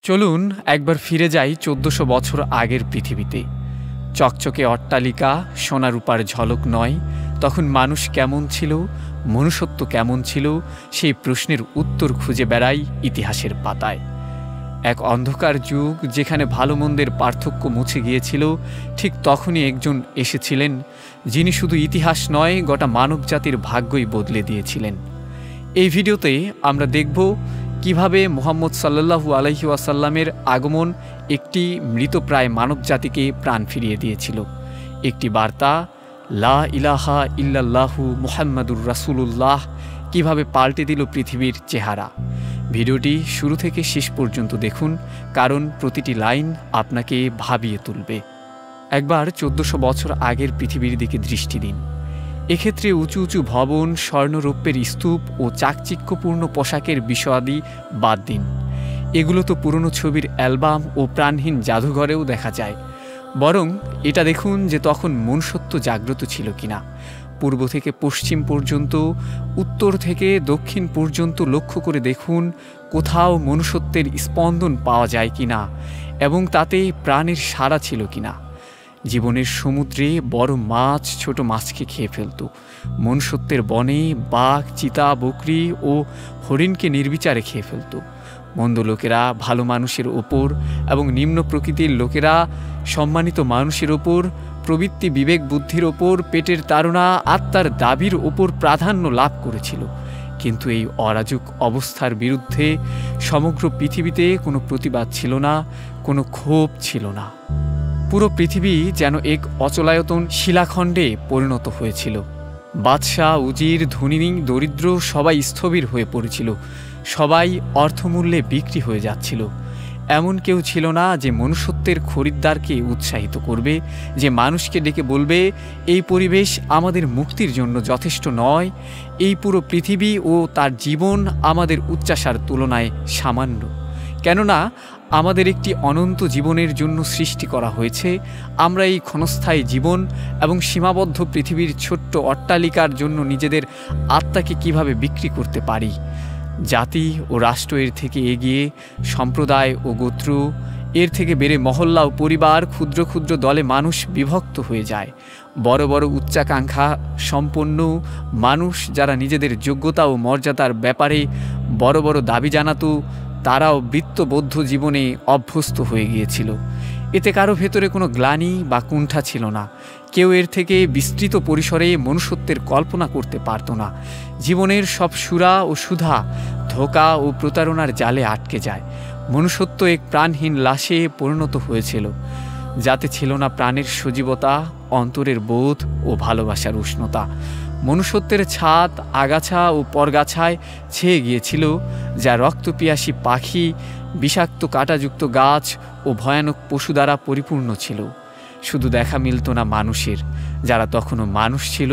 চলুন একবার ফিরে যাই ১৪০০ বছর আগের পৃথিবীতে। চকচকে অট্টালিকা, সোনারূপার ঝলক নয়, তখন মানুষ কেমন ছিল, মনুষ্যত্ব কেমন ছিল, সেই প্রশ্নের উত্তর খুঁজে বেড়াই ইতিহাসের পাতায়। এক অন্ধকার যুগ যেখানে ভালো মন্দের পার্থক্য মুছে গিয়েছিল, ঠিক তখনই একজন এসেছিলেন যিনি শুধু ইতিহাস নয়, গোটা মানবজাতির ভাগ্যই বদলে দিয়েছিলেন। এই ভিডিওতে আমরা দেখব কিভাবে মুহাম্মদ সাল্লাল্লাহু আলাইহি ওয়াসাল্লামের আগমন একটি মৃতপ্রায় মানবজাতিকে প্রাণ ফিরিয়ে দিয়েছিল। একটি বার্তা, লা ইলাহা ইল্লাল্লাহু মুহাম্মাদুর রাসূলুল্লাহ, কিভাবে পাল্টে দিল পৃথিবীর চেহারা। ভিডিওটি শুরু থেকে শেষ পর্যন্ত দেখুন, কারণ প্রতিটি লাইন আপনাকে ভাবিয়ে তুলবে। একবার ১৪০০ বছর আগের পৃথিবীর দিকে দৃষ্টি দিন। এক্ষেত্রে উঁচু উঁচু ভবন, স্বর্ণরৌপ্যের স্তূপ ও চাকচিক্যপূর্ণ পোশাকের বিষয়াদি বাদ দিন। এগুলো তো পুরনো ছবির অ্যালবাম ও প্রাণহীন জাদুঘরেও দেখা যায়। বরং এটা দেখুন যে তখন মনুষ্যত্ব জাগ্রত ছিল কিনা। পূর্ব থেকে পশ্চিম পর্যন্ত, উত্তর থেকে দক্ষিণ পর্যন্ত লক্ষ্য করে দেখুন কোথাও মনুষ্যত্বের স্পন্দন পাওয়া যায় কিনা, এবং তাতে প্রাণের সাড়া ছিল কিনা। জীবনের সমুদ্রে বড় মাছ ছোট মাছকে খেয়ে ফেলত। মনুষ্যত্বের বনে বাঘ, চিতা, বকরি ও হরিণকে নির্বিচারে খেয়ে ফেলত। মন্দ লোকেরা ভালো মানুষের ওপর এবং নিম্ন প্রকৃতির লোকেরা সম্মানিত মানুষের ওপর, প্রবৃত্তি, বিবেক, বুদ্ধির ওপর, পেটের তাড়না, আত্মার দাবির ওপর প্রাধান্য লাভ করেছিল। কিন্তু এই অরাজক অবস্থার বিরুদ্ধে সমগ্র পৃথিবীতে কোনো প্রতিবাদ ছিল না, কোনো ক্ষোভ ছিল না। পুরো পৃথিবী যেন এক অচলায়তন শিলাখণ্ডে পরিণত হয়েছিল। বাদশাহ, উজির, ধনী, দরিদ্র সবাই স্থবির হয়ে পড়েছিল। সবাই অর্থমূল্যে বিক্রি হয়ে যাচ্ছিল। এমন কেউ ছিল না যে মনুষ্যত্বের খরিদ্দারকে উৎসাহিত করবে, যে মানুষকে ডেকে বলবে এই পরিবেশ আমাদের মুক্তির জন্য যথেষ্ট নয়, এই পুরো পৃথিবী ও তার জীবন আমাদের উচ্চাশার তুলনায় সামান্য। কেননা আমাদের একটি অনন্ত জীবনের জন্য সৃষ্টি করা হয়েছে। আমরা এই ক্ষণস্থায়ী জীবন এবং সীমাবদ্ধ পৃথিবীর ছোট্ট অট্টালিকার জন্য নিজেদের আত্মাকে কিভাবে বিক্রি করতে পারি। জাতি ও রাষ্ট্র এর থেকে এগিয়ে, সম্প্রদায় ও গোত্র এর থেকে বেড়ে মহল্লা ও পরিবার, ক্ষুদ্র ক্ষুদ্র দলে মানুষ বিভক্ত হয়ে যায়। বড় বড় উচ্চাকাঙ্ক্ষা সম্পন্ন মানুষ, যারা নিজেদের যোগ্যতা ও মর্যাদার ব্যাপারে বড় বড় দাবি জানাতো, তারাও বৃত্তবদ্ধ জীবনে অভ্যস্ত হয়ে গিয়েছিল। এতে কারো ভেতরে কোনো গ্লানি বা কুণ্ঠা ছিল না। কেউ এর থেকে বিস্তৃত পরিসরে মনুষ্যত্বের কল্পনা করতে পারত না। জীবনের সব সুরা ও সুধা ধোঁকা ও প্রতারণার জালে আটকে যায়। মনুষ্যত্ব এক প্রাণহীন লাশে পরিণত হয়েছিল, যাতে ছিল না প্রাণের সজীবতা, অন্তরের বোধ ও ভালোবাসার উষ্ণতা। মনুষ্যত্বের ছাদ, আগাছা ও পরগাছায় ছেয়ে গিয়েছিল, যা রক্তপিয়াসী পাখি, বিষাক্ত কাঁটাযুক্ত গাছ ও ভয়ানক পশু দ্বারা পরিপূর্ণ ছিল। শুধু দেখা মিলত না মানুষের। যারা তখনও মানুষ ছিল,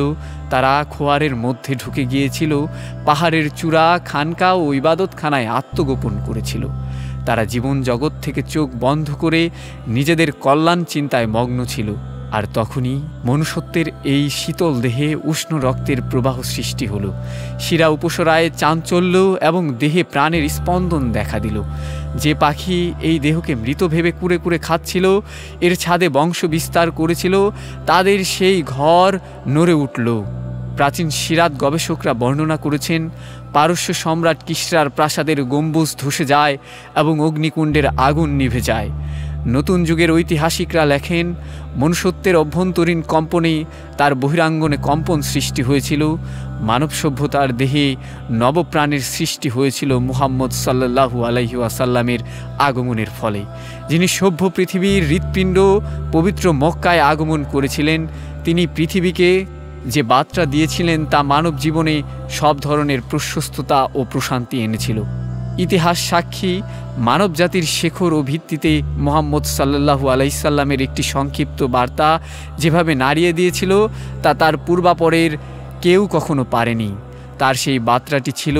তারা খোয়ারের মধ্যে ঢুকে গিয়েছিল, পাহাড়ের চূড়া, খানকা ও ইবাদতখানায় আত্মগোপন করেছিল। তারা জীবন জগৎ থেকে চোখ বন্ধ করে নিজেদের কল্যাণ চিন্তায় মগ্ন ছিল। আর তখনই মনুষ্যত্বের এই শীতল দেহে উষ্ণ রক্তের প্রবাহ সৃষ্টি হলো। শিরা উপসরায় চাঞ্চল্য এবং দেহে প্রাণের স্পন্দন দেখা দিল। যে পাখি এই দেহকে মৃত ভেবে কুরে কুরে খাচ্ছিল, এর ছাদে বংশ বিস্তার করেছিল, তাদের সেই ঘর নড়ে উঠল। প্রাচীন সিরাত গবেষকরা বর্ণনা করেছেন, পারস্য সম্রাট কিসরার প্রাসাদের গম্বুজ ধসে যায় এবং অগ্নিকুণ্ডের আগুন নিভে যায়। নতুন যুগের ঐতিহাসিকরা লেখেন, মনুষ্যত্বের অভ্যন্তরীণ কম্পনে তার বহিরাঙ্গনে কম্পন সৃষ্টি হয়েছিল। মানব সভ্যতার দেহে নবপ্রাণের সৃষ্টি হয়েছিল মুহাম্মদ সাল্লাল্লাহু আলাইহি ওয়াসাল্লামের আগমনের ফলে, যিনি সভ্য পৃথিবীর হৃৎপিণ্ড পবিত্র মক্কায় আগমন করেছিলেন। তিনি পৃথিবীকে যে বার্তা দিয়েছিলেন তা মানব জীবনে সব ধরনের প্রশস্ততা ও প্রশান্তি এনেছিল। ইতিহাস সাক্ষী, মানব জাতির শেখর ও ভিত্তিতে মুহাম্মদ সাল্লাল্লাহু আলাইহি সাল্লামের একটি সংক্ষিপ্ত বার্তা যেভাবে নাড়িয়ে দিয়েছিল, তা তার পূর্বাপরের কেউ কখনো পারেনি। তার সেই বার্তাটি ছিল,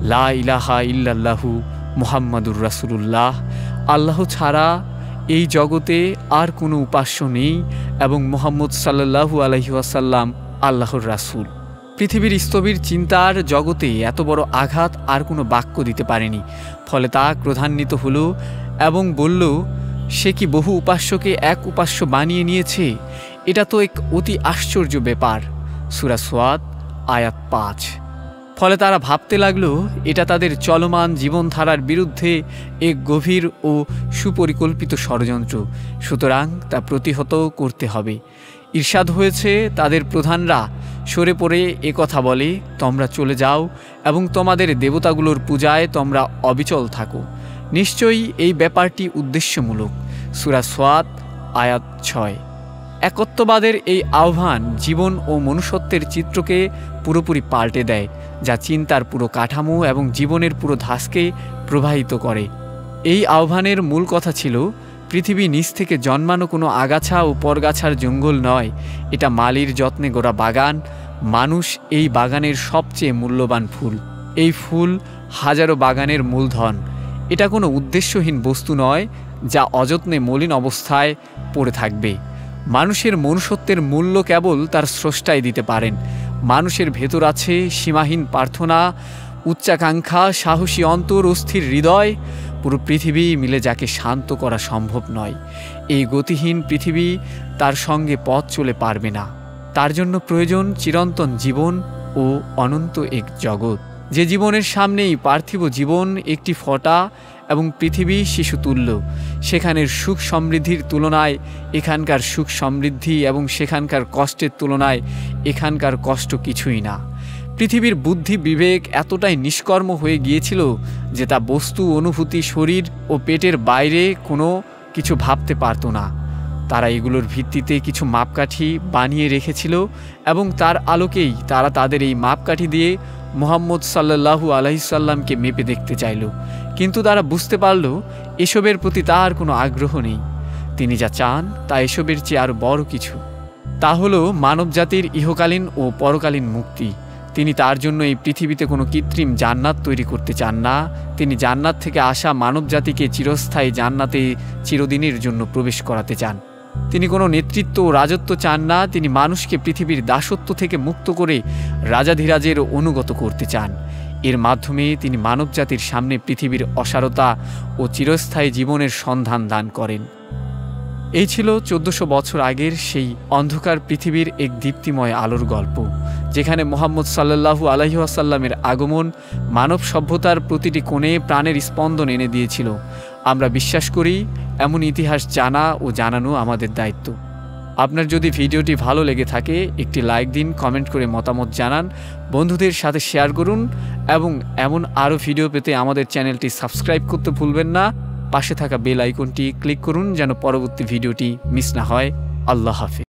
লা ইলাহা ইল্লাল্লাহু মুহাম্মাদুর রাসূলুল্লাহ, আল্লাহ ছাড়া এই জগতে আর কোনো উপাস্য নেই এবং মুহাম্মদ সাল্লাল্লাহু আলাইহি ওয়াসাল্লাম আল্লাহর রাসূল। পৃথিবীর স্থবির চিন্তার জগতে এত বড় আঘাত আর কোনো বাক্য দিতে পারেনি। ফলে তা ক্রোধান্বিত হলো এবং বলল, সে কি বহু উপাস্যকে এক উপাস্য বানিয়ে নিয়েছে? এটা তো এক অতি আশ্চর্য ব্যাপার। সূরা সোয়াদ আয়াত ৫। ফলে তারা ভাবতে লাগলো এটা তাদের চলমান জীবনধারার বিরুদ্ধে এক গভীর ও সুপরিকল্পিত ষড়যন্ত্র, সুতরাং তা প্রতিহত করতে হবে। ঈর্ষাদ হয়েছে তাদের প্রধানরা সরে পড়ে একথা বলে, তোমরা চলে যাও এবং তোমাদের দেবতাগুলোর পূজায় তোমরা অবিচল থাকো। নিশ্চয়ই এই ব্যাপারটি উদ্দেশ্যমূলক। সূরা সোয়াদ আয়াত ৬। একত্ববাদের এই আহ্বান জীবন ও মনুষ্যত্বের চিত্রকে পুরোপুরি পাল্টে দেয়, যা চিন্তার পুরো কাঠামো এবং জীবনের পুরো ধাঁচকে প্রবাহিত করে। এই আহ্বানের মূল কথা ছিল, পৃথিবী নিচ থেকে জন্মানো কোনো আগাছা ও পরগাছার জঙ্গল নয়, এটা মালির যত্নে গোড়া বাগান। মানুষ এই বাগানের সবচেয়ে মূল্যবান ফুল। এই ফুল হাজারো বাগানের মূলধন। এটা কোনো উদ্দেশ্যহীন বস্তু নয় যা অযত্নে মলিন অবস্থায় পড়ে থাকবে। মানুষের মনুষ্যত্বের মূল্য কেবল তার স্রষ্টাই দিতে পারেন। মানুষের ভেতর আছে সীমাহীন প্রার্থনা, উচ্চাকাঙ্ক্ষা, সাহসী অন্তর, অস্থির হৃদয়। পুরো পৃথিবী মিলে যাকে শান্ত করা সম্ভব নয়। এই গতিহীন পৃথিবী তার সঙ্গে পথ চলে পারবে না। তার জন্য প্রয়োজন চিরন্তন জীবন ও অনন্ত এক জগৎ, যে জীবনের সামনেই পার্থিব জীবন একটি ফোঁটা এবং পৃথিবী শিশুতুল্য। সেখানের সুখ সমৃদ্ধির তুলনায় এখানকার সুখ সমৃদ্ধি এবং সেখানকার কষ্টের তুলনায় এখানকার কষ্ট কিছুই না। পৃথিবীর বুদ্ধি বিবেক এতটাই নিষ্কর্ম হয়ে গিয়েছিল যে তা বস্তু, অনুভূতি, শরীর ও পেটের বাইরে কোনো কিছু ভাবতে পারত না। তারা এগুলোর ভিত্তিতে কিছু মাপকাঠি বানিয়ে রেখেছিল এবং তার আলোকেই তারা তাদের এই মাপকাঠি দিয়ে মুহাম্মদ সাল্লাল্লাহু আলাইহি সাল্লামকে মেপে দেখতে চাইল। কিন্তু তারা বুঝতে পারল এসবের প্রতি তার কোনো আগ্রহ নেই। তিনি যা চান তা এসবের চেয়ে আরও বড় কিছু। তা হলো মানবজাতির ইহকালীন ও পরকালীন মুক্তি। তিনি তার জন্য এই পৃথিবীতে কোনো কৃত্রিম জান্নাত তৈরি করতে চান না। তিনি জান্নাত থেকে আসা মানবজাতিকে চিরস্থায়ী জান্নাতে চিরদিনের জন্য প্রবেশ করাতে চান। তিনি কোনো নেতৃত্ব ও রাজত্ব চান না। তিনি মানুষকে পৃথিবীর দাসত্ব থেকে মুক্ত করে রাজাধিরাজের অনুগত করতে চান। এর মাধ্যমে তিনি মানবজাতির সামনে পৃথিবীর অসারতা ও চিরস্থায়ী জীবনের সন্ধান দান করেন। এই ছিল 1400 বছর আগের সেই অন্ধকার পৃথিবীর এক দীপ্তিময় আলোর গল্প, যেখানে মুহাম্মদ সাল্লাল্লাহু আলাইহি ওয়াসাল্লামের আগমন মানব সভ্যতার প্রতিটি কোণে প্রাণের স্পন্দন এনে দিয়েছিল। আমরা বিশ্বাস করি এমন ইতিহাস জানা ও জানানো আমাদের দায়িত্ব। আপনার যদি ভিডিওটি ভালো লেগে থাকে একটি লাইক দিন, কমেন্ট করে মতামত জানান, বন্ধুদের সাথে শেয়ার করুন এবং এমন আরও ভিডিও পেতে আমাদের চ্যানেলটি সাবস্ক্রাইব করতে ভুলবেন না। পাশে থাকা বেল আইকনটি ক্লিক করুন যেন পরবর্তী ভিডিওটি মিস না হয়। আল্লাহ হাফেজ।